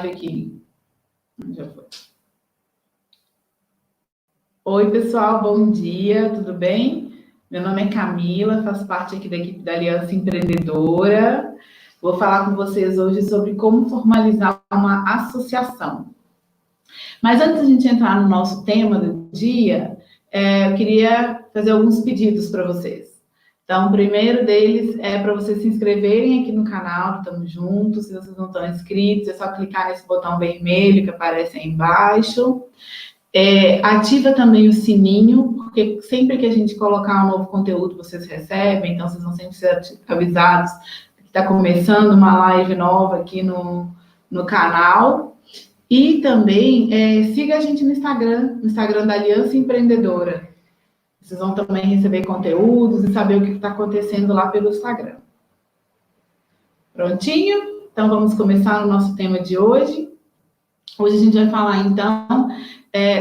aqui. Já foi. Oi, pessoal, bom dia, tudo bem? Meu nome é Camila, faço parte aqui da equipe da Aliança Empreendedora. Vou falar com vocês hoje sobre como formalizar uma associação. Mas antes de a gente entrar no nosso tema do dia, eu queria fazer alguns pedidos para vocês. Então, o primeiro deles é para vocês se inscreverem aqui no canal, estamos juntos. Se vocês não estão inscritos, é só clicar nesse botão vermelho que aparece aí embaixo. Ativa também o sininho, porque sempre que a gente colocar um novo conteúdo, vocês recebem, então vocês vão sempre ser avisados que está começando uma live nova aqui no canal. E também siga a gente no Instagram da Aliança Empreendedora. Vocês vão também receber conteúdos e saber o que está acontecendo lá pelo Instagram. Prontinho? Então, vamos começar o nosso tema de hoje. Hoje a gente vai falar, então,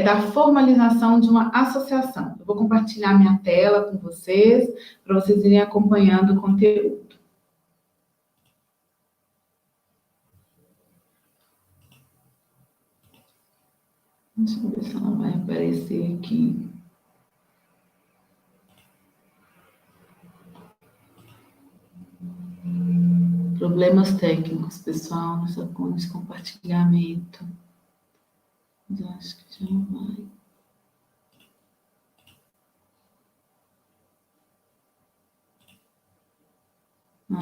da formalização de uma associação. Eu vou compartilhar minha tela com vocês, para vocês irem acompanhando o conteúdo. Deixa eu ver se ela vai aparecer aqui. Problemas técnicos, pessoal, nesse compartilhamento. Mas eu acho que já não vai.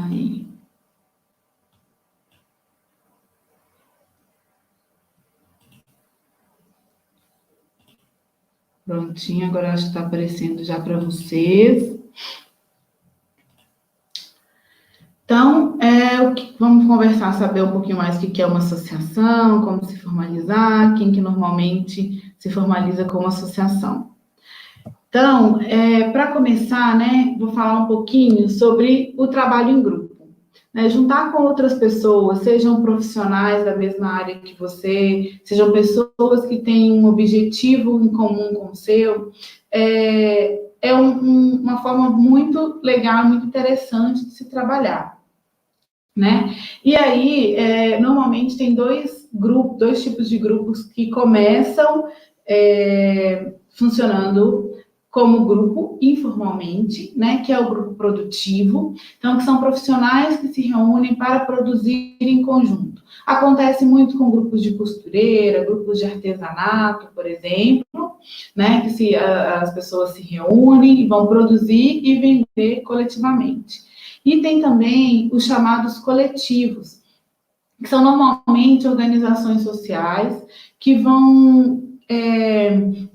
Aí. Prontinho, agora acho que está aparecendo já para vocês. Então, vamos conversar, saber um pouquinho mais o que é uma associação, como se formalizar, quem que normalmente se formaliza como associação. Então, para começar, né, vou falar um pouquinho sobre o trabalho em grupo. Juntar com outras pessoas, sejam profissionais da mesma área que você, sejam pessoas que têm um objetivo em comum com o seu, uma forma muito legal, muito interessante de se trabalhar, né? E aí, normalmente tem dois tipos de grupos que começam funcionando como grupo informalmente, né, que é o grupo produtivo, então que são profissionais que se reúnem para produzir em conjunto. Acontece muito com grupos de costureira, grupos de artesanato, por exemplo, né, que as pessoas se reúnem e vão produzir e vender coletivamente. E tem também os chamados coletivos, que são normalmente organizações sociais que vão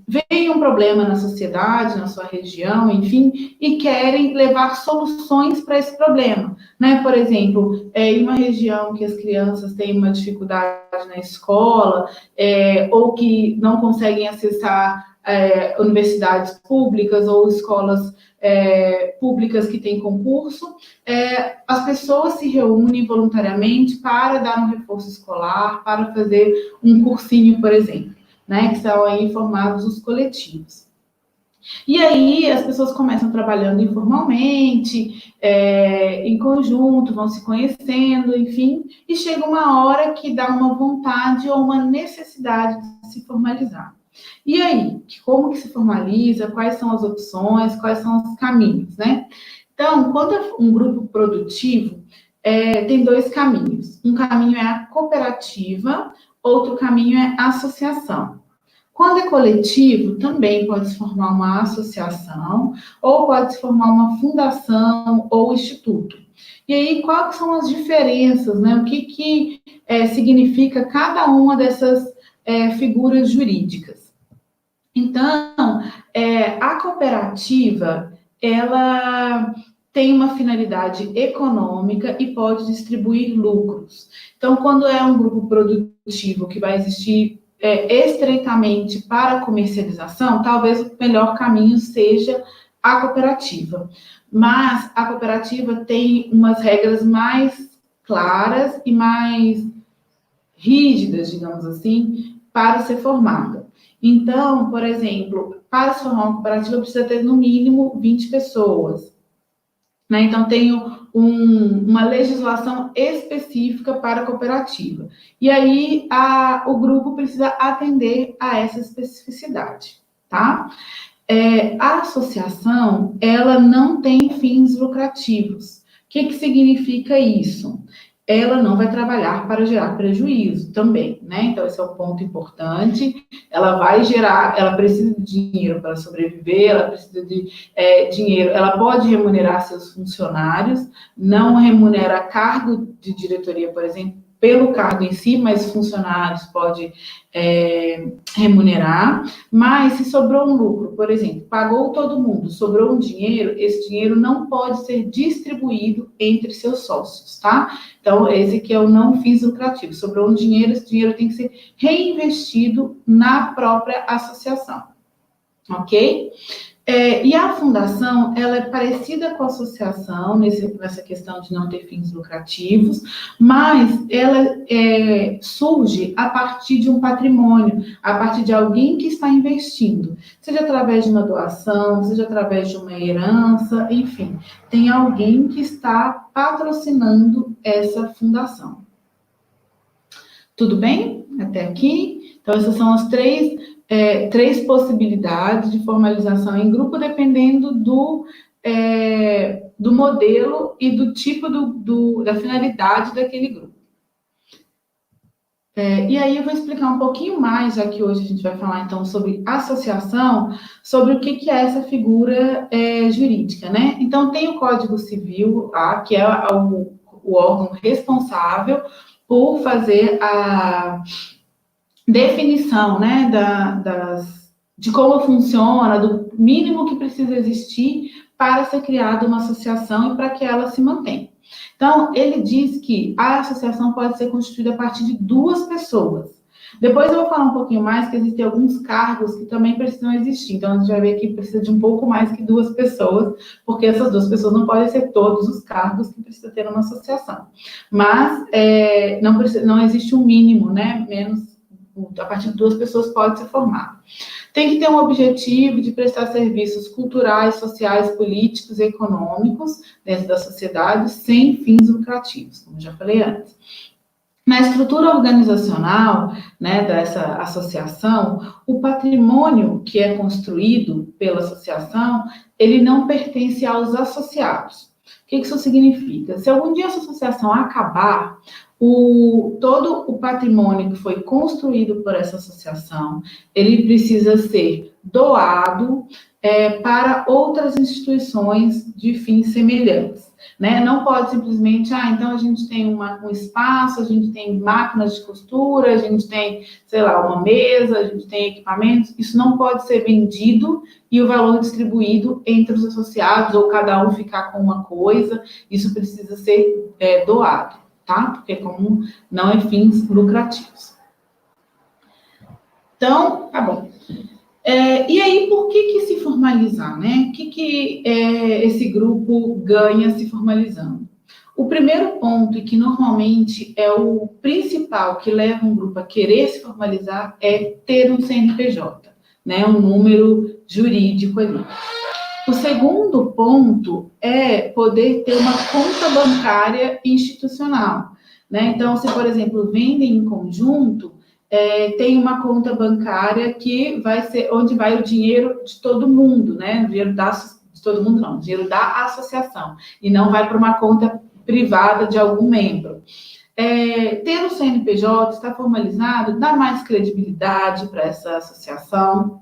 veem um problema na sociedade, na sua região, enfim, e querem levar soluções para esse problema, né? Por exemplo, em uma região que as crianças têm uma dificuldade na escola, ou que não conseguem acessar universidades públicas ou escolas públicas que têm concurso, as pessoas se reúnem voluntariamente para dar um reforço escolar, para fazer um cursinho, por exemplo, né, que são aí formados os coletivos. E aí as pessoas começam trabalhando informalmente, em conjunto, vão se conhecendo, enfim, e chega uma hora que dá uma vontade ou uma necessidade de se formalizar. E aí, como que se formaliza, quais são as opções, quais são os caminhos, né? Então, quando é um grupo produtivo, tem dois caminhos. Um caminho é a cooperativa, outro caminho é a associação. Quando é coletivo, também pode se formar uma associação, ou pode se formar uma fundação ou instituto. E aí, quais são as diferenças, né? O que significa cada uma dessas figuras jurídicas? Então, a cooperativa, ela tem uma finalidade econômica e pode distribuir lucros. Então, quando é um grupo produtivo que vai existir estreitamente para comercialização, talvez o melhor caminho seja a cooperativa. Mas a cooperativa tem umas regras mais claras e mais rígidas, digamos assim, para ser formada. Então, por exemplo, para se formar uma cooperativa precisa ter no mínimo 20 pessoas. né? Então, tenho uma legislação específica para a cooperativa. E aí, o grupo precisa atender a essa especificidade, tá? A associação, ela não tem fins lucrativos. O que significa isso? Ela não vai trabalhar para gerar prejuízo também, né? Então, esse é um ponto importante. Ela vai gerar, ela precisa de dinheiro para sobreviver, ela precisa de dinheiro, ela pode remunerar seus funcionários, não remunera cargo de diretoria, por exemplo, pelo cargo em si, mas funcionários pode remunerar. Mas se sobrou um lucro, por exemplo, pagou todo mundo, sobrou um dinheiro, esse dinheiro não pode ser distribuído entre seus sócios, tá? Então, esse aqui é o não fins lucrativo. Sobrou um dinheiro, esse dinheiro tem que ser reinvestido na própria associação, ok? E a fundação, ela é parecida com a associação, nessa questão de não ter fins lucrativos, mas ela surge a partir de um patrimônio, a partir de alguém que está investindo, seja através de uma doação, seja através de uma herança, enfim, tem alguém que está patrocinando essa fundação. Tudo bem? Até aqui? Então, essas são as três possibilidades de formalização em grupo, dependendo do modelo e do tipo da finalidade daquele grupo. E aí eu vou explicar um pouquinho mais, já que hoje a gente vai falar, então, sobre associação, sobre o que é essa figura jurídica, né? Então, tem o Código Civil, que é o órgão responsável por fazer a definição, né, de como funciona, do mínimo que precisa existir para ser criada uma associação e para que ela se mantenha. Então, ele diz que a associação pode ser constituída a partir de 2 pessoas. Depois eu vou falar um pouquinho mais que existem alguns cargos que também precisam existir. Então, a gente vai ver que precisa de um pouco mais que 2 pessoas, porque essas 2 pessoas não podem ser todos os cargos que precisa ter uma associação. Mas não existe um mínimo, né? A partir de 2 pessoas pode ser formado. Tem que ter um objetivo de prestar serviços culturais, sociais, políticos e econômicos dentro da sociedade, sem fins lucrativos, como já falei antes. Na estrutura organizacional, né, dessa associação, o patrimônio que é construído pela associação, ele não pertence aos associados. O que isso significa? Se algum dia essa associação acabar, todo o patrimônio que foi construído por essa associação, ele precisa ser doado para outras instituições de fins semelhantes, né? Não pode simplesmente, então a gente tem um espaço, a gente tem máquinas de costura, a gente tem, sei lá, uma mesa, a gente tem equipamentos, isso não pode ser vendido e o valor distribuído entre os associados, ou cada um ficar com uma coisa, isso precisa ser doado, tá? Porque como não é fins lucrativos. Então, tá bom. E aí, por que se formalizar, né? O que esse grupo ganha se formalizando? O primeiro ponto, e que normalmente é o principal que leva um grupo a querer se formalizar, é ter um CNPJ, né? Um número jurídico ali. O segundo ponto é poder ter uma conta bancária institucional, né? Então, se, por exemplo, vendem em conjunto, tem uma conta bancária que vai ser onde vai o dinheiro de todo mundo, né? O dinheiro de todo mundo não, o dinheiro da associação, e não vai para uma conta privada de algum membro. Ter o CNPJ, estar formalizado, dá mais credibilidade para essa associação,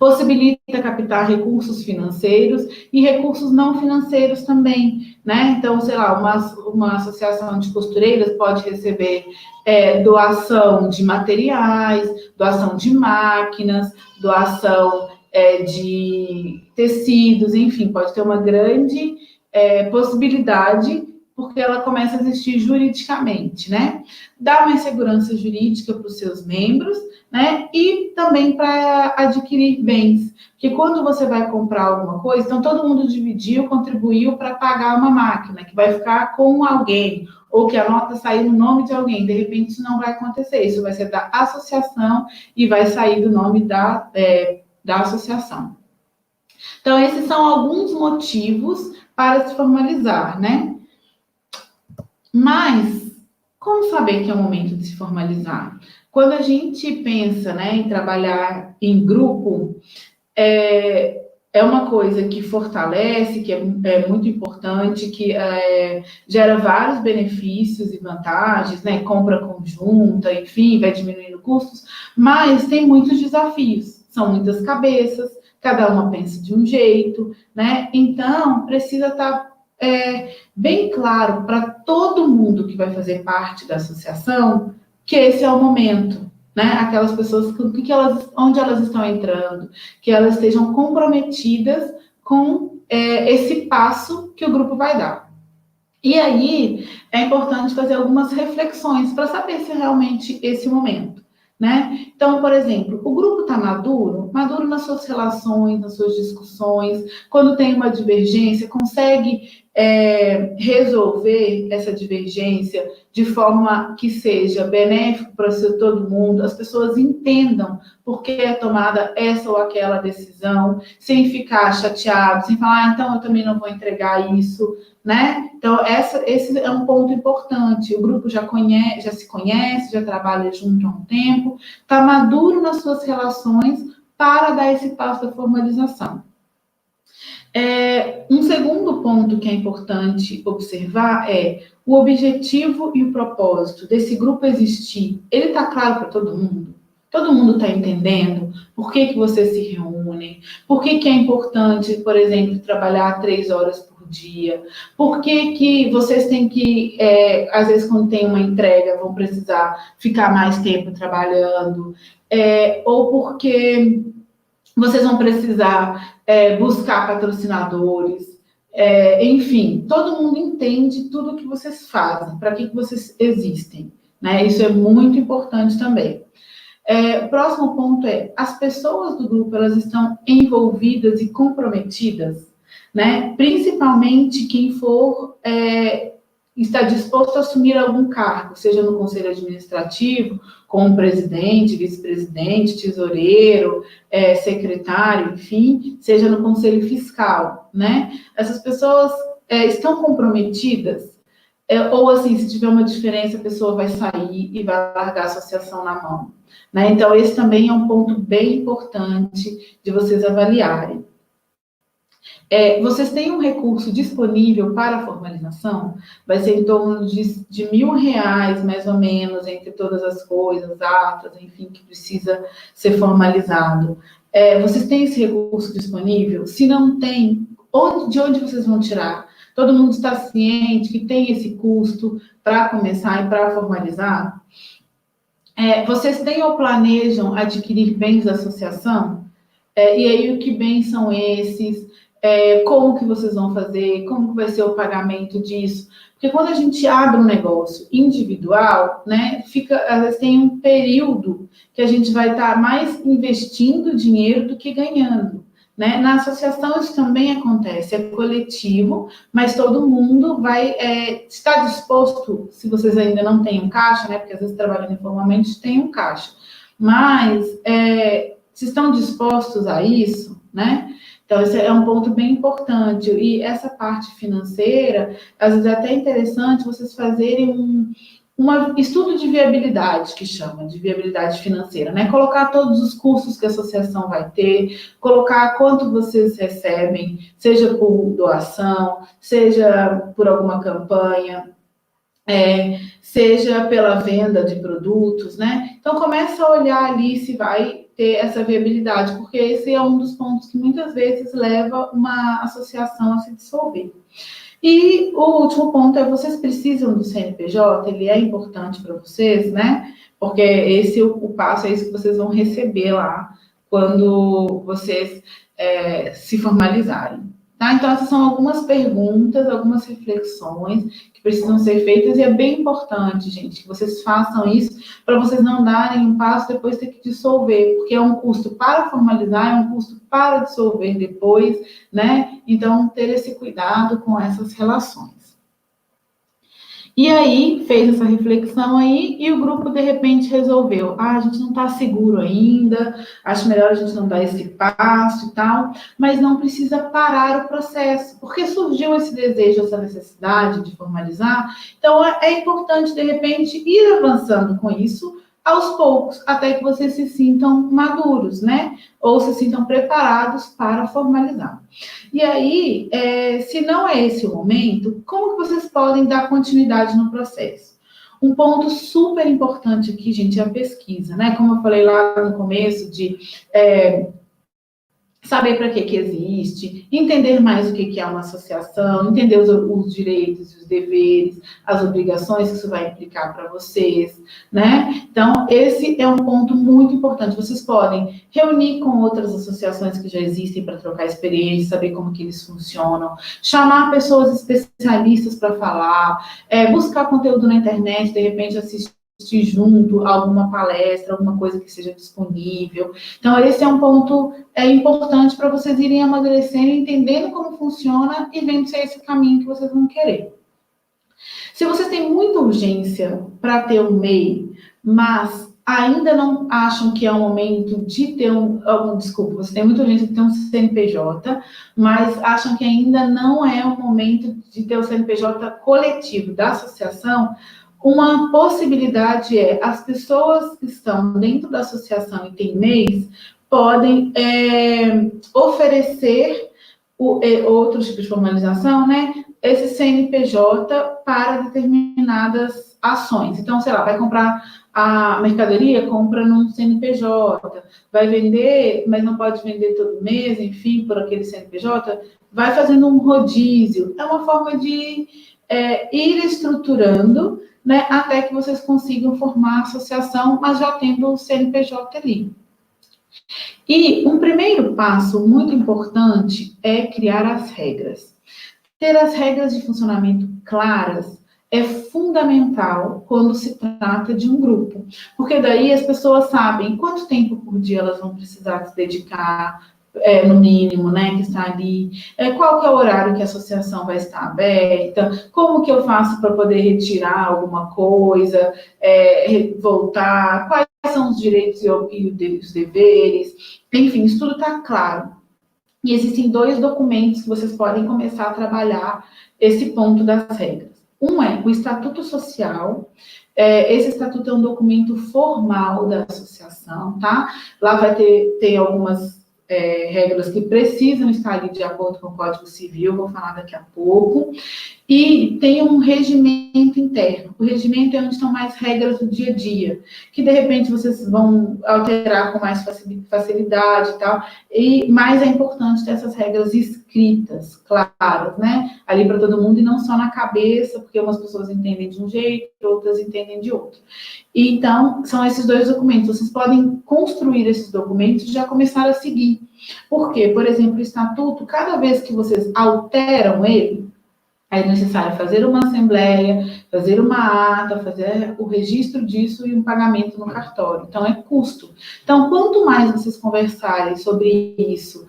possibilita captar recursos financeiros e recursos não financeiros também, né? Então, sei lá, uma associação de costureiras pode receber doação de materiais, doação de máquinas, doação de tecidos, enfim, pode ter uma grande possibilidade, porque ela começa a existir juridicamente, né? Dá uma segurança jurídica para os seus membros, né? E também para adquirir bens. Porque quando você vai comprar alguma coisa, então todo mundo dividiu, contribuiu para pagar uma máquina, que vai ficar com alguém, ou que a nota saiu no nome de alguém. De repente, isso não vai acontecer. Isso vai ser da associação e vai sair do nome da associação. Então, esses são alguns motivos para se formalizar, né? Mas, como saber que é o momento de se formalizar? Quando a gente pensa, né, em trabalhar em grupo, é uma coisa que fortalece, que é muito importante, que gera vários benefícios e vantagens, né? Compra conjunta, enfim, vai diminuindo custos, mas tem muitos desafios, são muitas cabeças, cada uma pensa de um jeito, né? Então, precisa estar bem claro para todo mundo que vai fazer parte da associação que esse é o momento, né? Aquelas pessoas, onde elas estão entrando, que elas estejam comprometidas com esse passo que o grupo vai dar. E aí, é importante fazer algumas reflexões para saber se é realmente esse momento, né? Então, por exemplo, o grupo está maduro nas suas relações, nas suas discussões, quando tem uma divergência, consegue resolver essa divergência de forma que seja benéfico para todo mundo, as pessoas entendam por que é tomada essa ou aquela decisão, sem ficar chateado, sem falar, então eu também não vou entregar isso, né? Então, esse é um ponto importante. O grupo já se conhece, já trabalha junto há um tempo, está maduro nas suas relações para dar esse passo da formalização. Um segundo ponto que é importante observar é o objetivo e o propósito desse grupo existir. Ele está claro para todo mundo? Todo mundo está entendendo por que vocês se reúnem? Por que é importante, por exemplo, trabalhar 3 horas por dia? Por que vocês têm que, às vezes, quando tem uma entrega, vão precisar ficar mais tempo trabalhando? Ou porque vocês vão precisar buscar patrocinadores? Enfim, todo mundo entende tudo que vocês fazem, para que vocês existem, né? Isso é muito importante também. O próximo ponto as pessoas do grupo, elas estão envolvidas e comprometidas, né? Principalmente quem for está disposto a assumir algum cargo, seja no conselho administrativo, como presidente, vice-presidente, tesoureiro, secretário, enfim, seja no conselho fiscal, né? Essas pessoas estão comprometidas, ou assim, se tiver uma diferença, a pessoa vai sair e vai largar a associação na mão, né? Então, esse também é um ponto bem importante de vocês avaliarem. Vocês têm um recurso disponível para a formalização? Vai ser em torno de R$1.000, mais ou menos, entre todas as coisas, atas, enfim, que precisa ser formalizado. Vocês têm esse recurso disponível? Se não tem, de onde vocês vão tirar? Todo mundo está ciente que tem esse custo para começar e para formalizar? Vocês têm ou planejam adquirir bens da associação? E aí, que bens são esses? Como que vocês vão fazer? Como que vai ser o pagamento disso? Porque quando a gente abre um negócio individual, né, às vezes tem um período que a gente vai estar mais investindo dinheiro do que ganhando, né? Na associação isso também acontece, é coletivo, mas todo mundo vai estar disposto, se vocês ainda não têm um caixa, né, porque às vezes trabalhando informalmente tem um caixa, mas se estão dispostos a isso, né? Então, esse é um ponto bem importante. E essa parte financeira, às vezes é até interessante vocês fazerem um estudo de viabilidade, que chama de viabilidade financeira, né? Colocar todos os custos que a associação vai ter, colocar quanto vocês recebem, seja por doação, seja por alguma campanha, seja pela venda de produtos, né? Então, começa a olhar ali se vai ter essa viabilidade, porque esse é um dos pontos que muitas vezes leva uma associação a se dissolver. E o último ponto vocês precisam do CNPJ, ele é importante para vocês, né? Porque esse o passo é isso que vocês vão receber lá quando vocês se formalizarem. Tá? Então, essas são algumas perguntas, algumas reflexões que precisam ser feitas, e é bem importante, gente, que vocês façam isso para vocês não darem um passo depois ter que dissolver, porque é um custo para formalizar, é um custo para dissolver depois, né? Então, ter esse cuidado com essas relações. E aí, fez essa reflexão aí, e o grupo, de repente, resolveu, a gente não está seguro ainda, acho melhor a gente não dar esse passo e tal, mas não precisa parar o processo, porque surgiu esse desejo, essa necessidade de formalizar, então é importante, de repente, ir avançando com isso, aos poucos, até que vocês se sintam maduros, né? Ou se sintam preparados para formalizar. E aí, se não é esse o momento, como que vocês podem dar continuidade no processo? Um ponto super importante aqui, gente, é a pesquisa, né? Como eu falei lá no começo, de saber para que existe, entender mais o que é uma associação, entender os direitos, os deveres, as obrigações que isso vai implicar para vocês, né? Então, esse é um ponto muito importante. Vocês podem reunir com outras associações que já existem para trocar experiência, saber como que eles funcionam, chamar pessoas especialistas para falar, buscar conteúdo na internet, de repente assistir junto alguma palestra, alguma coisa que seja disponível. Então, esse é um ponto importante para vocês irem amadurecendo, entendendo como funciona e vendo se é esse caminho que vocês vão querer. Se vocês têm muita urgência para ter um MEI, mas ainda não acham que é o momento de ter desculpa, você tem muita urgência de ter um CNPJ, mas acham que ainda não é o momento de ter o CNPJ coletivo da associação, uma possibilidade as pessoas que estão dentro da associação e têm MEIs podem oferecer outro tipo de formalização, né? Esse CNPJ para determinadas ações. Então, sei lá, vai comprar a mercadoria, compra num CNPJ, vai vender, mas não pode vender todo mês, enfim, por aquele CNPJ, vai fazendo um rodízio. É uma forma de ir estruturando, né, até que vocês consigam formar a associação, mas já tendo o CNPJ ali. E um primeiro passo muito importante é criar as regras. Ter as regras de funcionamento claras é fundamental quando se trata de um grupo, porque daí as pessoas sabem quanto tempo por dia elas vão precisar se dedicar, no mínimo, né, que está ali, qual que é o horário que a associação vai estar aberta, como que eu faço para poder retirar alguma coisa, voltar, quais são os direitos e os deveres, enfim, isso tudo está claro. E existem 2 documentos que vocês podem começar a trabalhar esse ponto das regras. Um é o Estatuto Social. Esse estatuto é um documento formal da associação, tá? Lá vai ter algumas regras que precisam estar ali de acordo com o Código Civil, vou falar daqui a pouco. E tem um regimento interno. O regimento é onde estão mais regras do dia a dia, que de repente vocês vão alterar com mais facilidade e tal. Mas é importante ter essas regras escritas, claras, né? Ali para todo mundo e não só na cabeça, porque umas pessoas entendem de um jeito, outras entendem de outro. Então, são esses 2 documentos. Vocês podem construir esses documentos e já começar a seguir. Por quê? Por exemplo, o estatuto, cada vez que vocês alteram ele, é necessário fazer uma assembleia, fazer uma ata, fazer o registro disso e um pagamento no cartório. Então, é custo. Então, quanto mais vocês conversarem sobre isso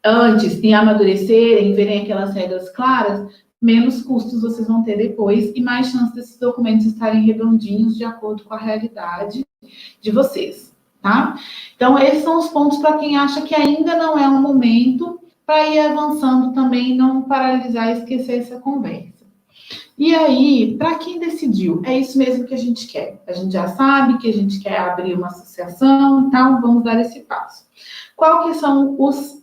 antes e amadurecerem, verem aquelas regras claras, menos custos vocês vão ter depois e mais chance desses documentos estarem redondinhos de acordo com a realidade de vocês, tá? Então, esses são os pontos para quem acha que ainda não é o momento, para ir avançando também, não paralisar e esquecer essa conversa. E aí, para quem decidiu, é isso mesmo que a gente quer. A gente já sabe que a gente quer abrir uma associação, então vamos dar esse passo. Quais são os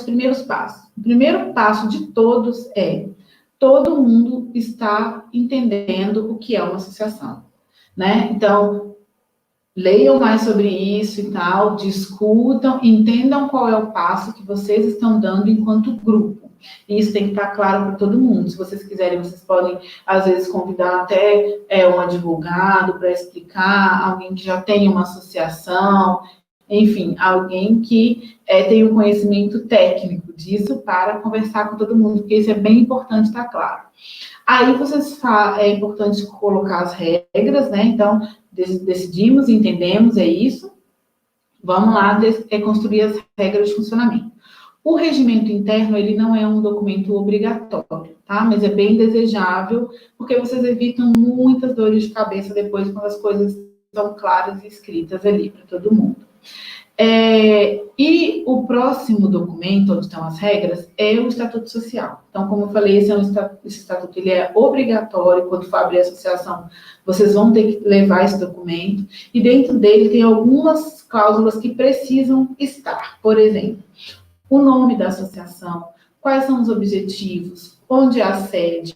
primeiros passos? O primeiro passo de todos é todo mundo está entendendo o que é uma associação, né? Então, leiam mais sobre isso e tal, discutam, entendam qual é o passo que vocês estão dando enquanto grupo. E isso tem que estar claro para todo mundo. Se vocês quiserem, vocês podem, às vezes, convidar até um advogado para explicar, alguém que já tem uma associação, enfim, alguém que tem o conhecimento técnico disso para conversar com todo mundo, porque isso é bem importante estar claro. Aí é importante colocar as regras, né? Então, decidimos, entendemos, é isso. Vamos lá construir as regras de funcionamento. O regimento interno, ele não é um documento obrigatório, tá? Mas é bem desejável, porque vocês evitam muitas dores de cabeça depois quando as coisas estão claras e escritas ali para todo mundo. E o próximo documento, onde estão as regras, é o Estatuto Social. Então, como eu falei, esse estatuto ele é obrigatório. Quando for abrir a associação, vocês vão ter que levar esse documento. E dentro dele tem algumas cláusulas que precisam estar. Por exemplo, o nome da associação, quais são os objetivos, onde é a sede,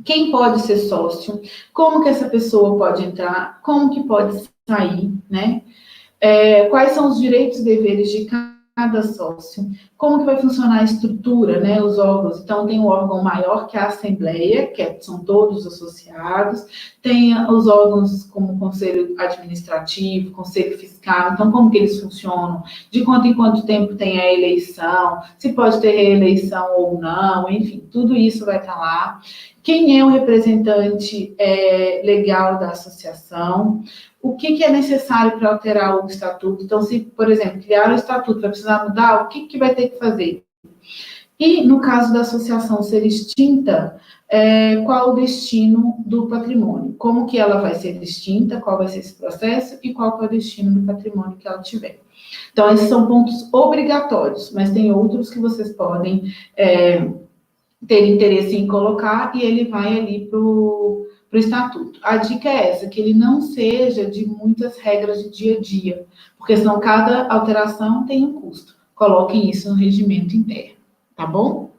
quem pode ser sócio, como que essa pessoa pode entrar, como que pode sair, né? Quais são os direitos e deveres de cada sócio, como que vai funcionar a estrutura, né, os órgãos. Então, tem o órgão maior, que é a Assembleia, são todos associados, tem os órgãos como o Conselho Administrativo, Conselho Fiscal, então, como que eles funcionam, de quanto em quanto tempo tem a eleição, se pode ter reeleição ou não, enfim, tudo isso vai estar lá. Quem é o representante legal da associação, o que é necessário para alterar o estatuto. Então, se, por exemplo, criar o estatuto, vai precisar mudar, o que vai ter que fazer? E, no caso da associação ser extinta, qual o destino do patrimônio? Como que ela vai ser extinta, qual vai ser esse processo e qual que é o destino do patrimônio que ela tiver. Então, esses são pontos obrigatórios, mas tem outros que vocês podem ter interesse em colocar e ele vai ali para o estatuto. A dica é essa, que ele não seja de muitas regras de dia a dia, porque senão cada alteração tem um custo. Coloquem isso no regimento interno, tá bom?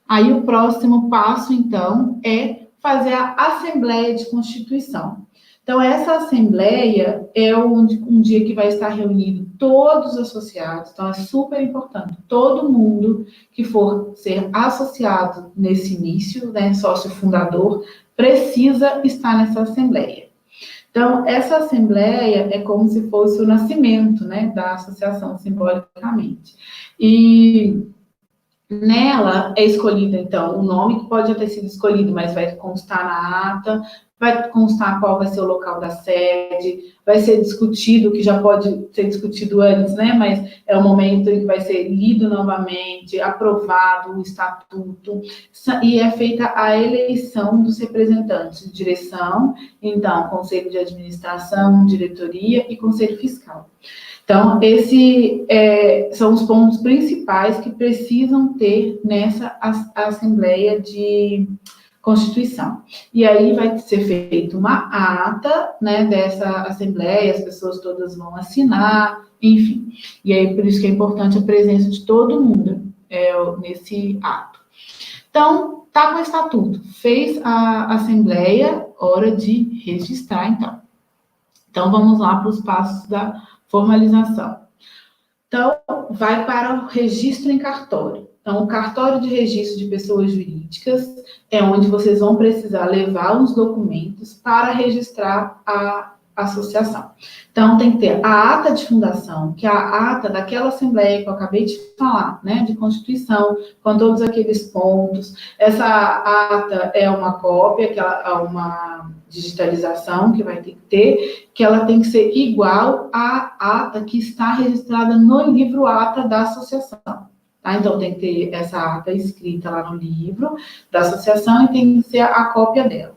Aí o próximo passo, então, é fazer a Assembleia de Constituição. Então, essa Assembleia é um dia que vai estar reunido todos os associados, então é super importante, todo mundo que for ser associado nesse início, né, sócio fundador, precisa estar nessa Assembleia. Então, essa Assembleia é como se fosse o nascimento, né, da associação, simbolicamente. E nela é escolhido, então, o nome que pode já ter sido escolhido, mas vai constar na ata, vai constar qual vai ser o local da sede, vai ser discutido, que já pode ser discutido antes, né? Mas é o momento em que vai ser lido novamente, aprovado o estatuto, e é feita a eleição dos representantes de direção, então, conselho de administração, diretoria e conselho fiscal. Então, esses são os pontos principais que precisam ter nessa Assembleia de Constituição. E aí vai ser feita uma ata, né, dessa Assembleia, as pessoas todas vão assinar, enfim. E aí, por isso que é importante a presença de todo mundo nesse ato. Então, tá com o estatuto, fez a Assembleia, hora de registrar, então. Então, vamos lá para os passos da formalização. Então, vai para o registro em cartório. Então, o cartório de registro de pessoas jurídicas é onde vocês vão precisar levar os documentos para registrar a associação. Então, tem que ter a ata de fundação, que é a ata daquela assembleia que eu acabei de falar, né, de constituição, com todos aqueles pontos. Essa ata é uma cópia, que é uma digitalização que vai ter que ter, que ela tem que ser igual à ata que está registrada no livro ata da associação. Tá? Então, tem que ter essa ata escrita lá no livro da associação e tem que ser a cópia dela.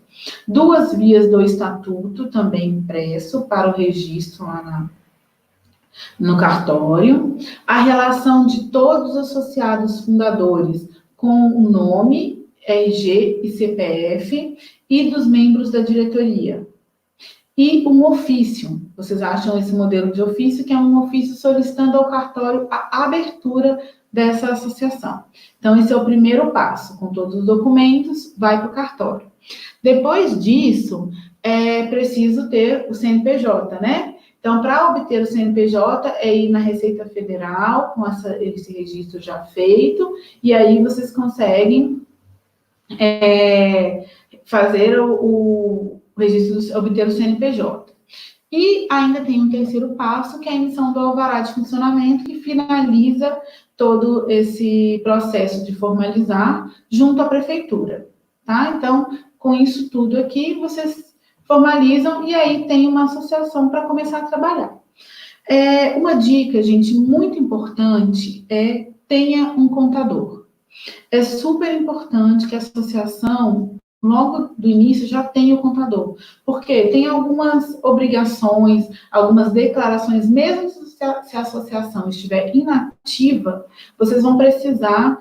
2 vias do estatuto, também impresso, para o registro lá no cartório. A relação de todos os associados fundadores com o nome, RG e CPF, e dos membros da diretoria. E um ofício. Vocês acham esse modelo de ofício, que é um ofício solicitando ao cartório a abertura dessa associação. Então, esse é o primeiro passo. Com todos os documentos, vai para o cartório. Depois disso, é preciso ter o CNPJ, né? Então, para obter o CNPJ, é ir na Receita Federal, com esse registro já feito, e aí vocês conseguem fazer o registro, obter o CNPJ. E ainda tem um terceiro passo, que é a emissão do alvará de funcionamento, que finaliza todo esse processo de formalizar junto à prefeitura, tá? Então, com isso tudo aqui, vocês formalizam e aí tem uma associação para começar a trabalhar. Uma dica, gente, muito importante é tenha um contador. É super importante que a associação, logo do início, já tenha o contador, porque tem algumas obrigações, algumas declarações, mesmo se a associação estiver inativa, vocês vão precisar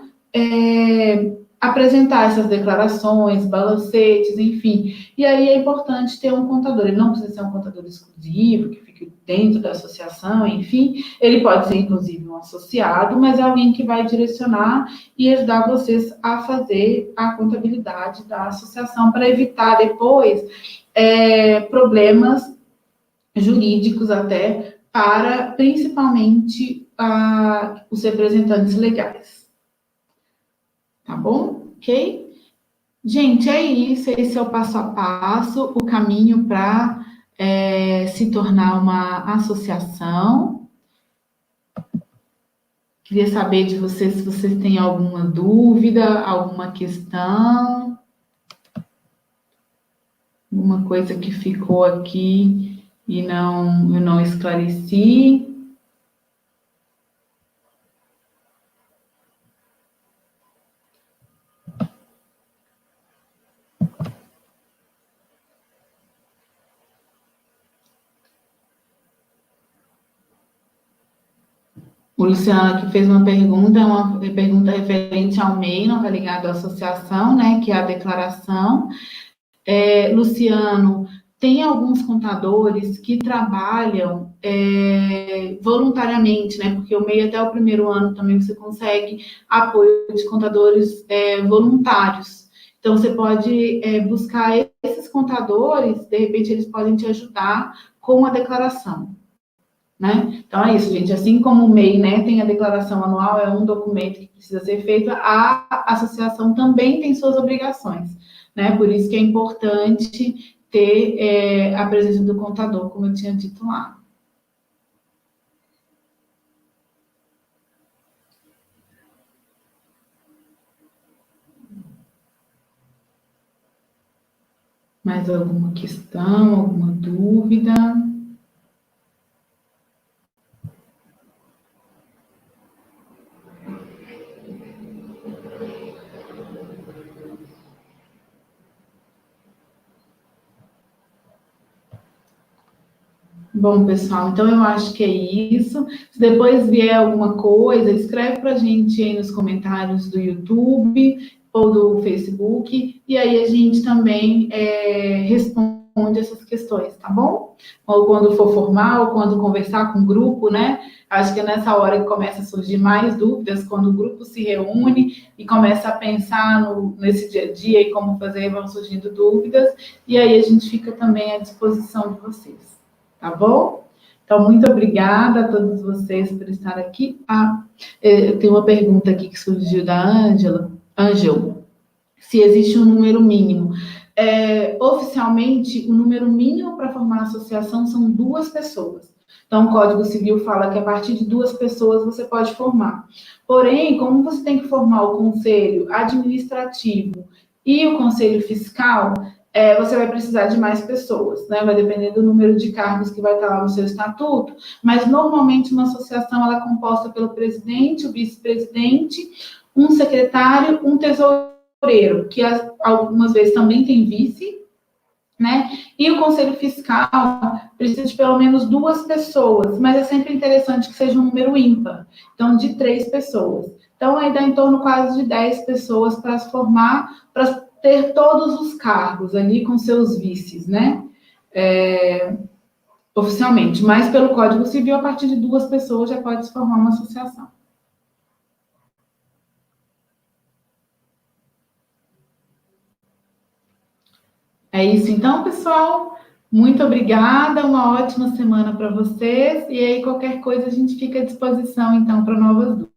apresentar essas declarações, balancetes, enfim. E aí é importante ter um contador. Ele não precisa ser um contador exclusivo, que fique dentro da associação, enfim. Ele pode ser, inclusive, um associado, mas é alguém que vai direcionar e ajudar vocês a fazer a contabilidade da associação para evitar depois problemas jurídicos até para, principalmente, os representantes legais. Tá bom? Ok? Gente, é isso. Esse é o passo a passo, o caminho para se tornar uma associação. Queria saber de vocês se vocês têm alguma dúvida, alguma questão, alguma coisa que ficou aqui e eu não esclareci. O Luciano aqui fez uma pergunta referente ao MEI, não está ligado à associação, né, que é a declaração. Luciano, tem alguns contadores que trabalham voluntariamente, né, porque o MEI até o primeiro ano também você consegue apoio de contadores voluntários. Então, você pode buscar esses contadores, de repente eles podem te ajudar com a declaração. Né? Então, é isso, gente. Assim como o MEI, né, tem a declaração anual, é um documento que precisa ser feito, a associação também tem suas obrigações, né? Por isso que é importante ter a presença do contador, como eu tinha dito lá. Mais alguma questão, alguma dúvida? Bom, pessoal, então eu acho que é isso. Se depois vier alguma coisa, escreve para a gente aí nos comentários do YouTube ou do Facebook, e aí a gente também responde essas questões, tá bom? Ou quando for formar, ou quando conversar com o grupo, né? Acho que é nessa hora que começa a surgir mais dúvidas, quando o grupo se reúne e começa a pensar nesse dia a dia e como fazer, vão surgindo dúvidas, e aí a gente fica também à disposição de vocês. Tá bom? Então, muito obrigada a todos vocês por estar aqui. Eu tenho uma pergunta aqui que surgiu da Ângela. Ângel, se existe um número mínimo. Oficialmente, o número mínimo para formar associação são 2 pessoas. Então, o Código Civil fala que a partir de 2 pessoas você pode formar. Porém, como você tem que formar o conselho administrativo e o conselho fiscal, você vai precisar de mais pessoas, né? Vai depender do número de cargos que vai estar lá no seu estatuto, mas normalmente uma associação ela é composta pelo presidente, o vice-presidente, um secretário, um tesoureiro, que algumas vezes também tem vice, né? E o conselho fiscal precisa de pelo menos 2 pessoas, mas é sempre interessante que seja um número ímpar, então de 3 pessoas. Então aí dá em torno quase de 10 pessoas para se formar, para ter todos os cargos ali com seus vices, né? Oficialmente, mas pelo Código Civil, a partir de 2 pessoas já pode se formar uma associação. É isso então, pessoal. Muito obrigada, uma ótima semana para vocês. E aí, qualquer coisa, a gente fica à disposição, então, para novas dúvidas.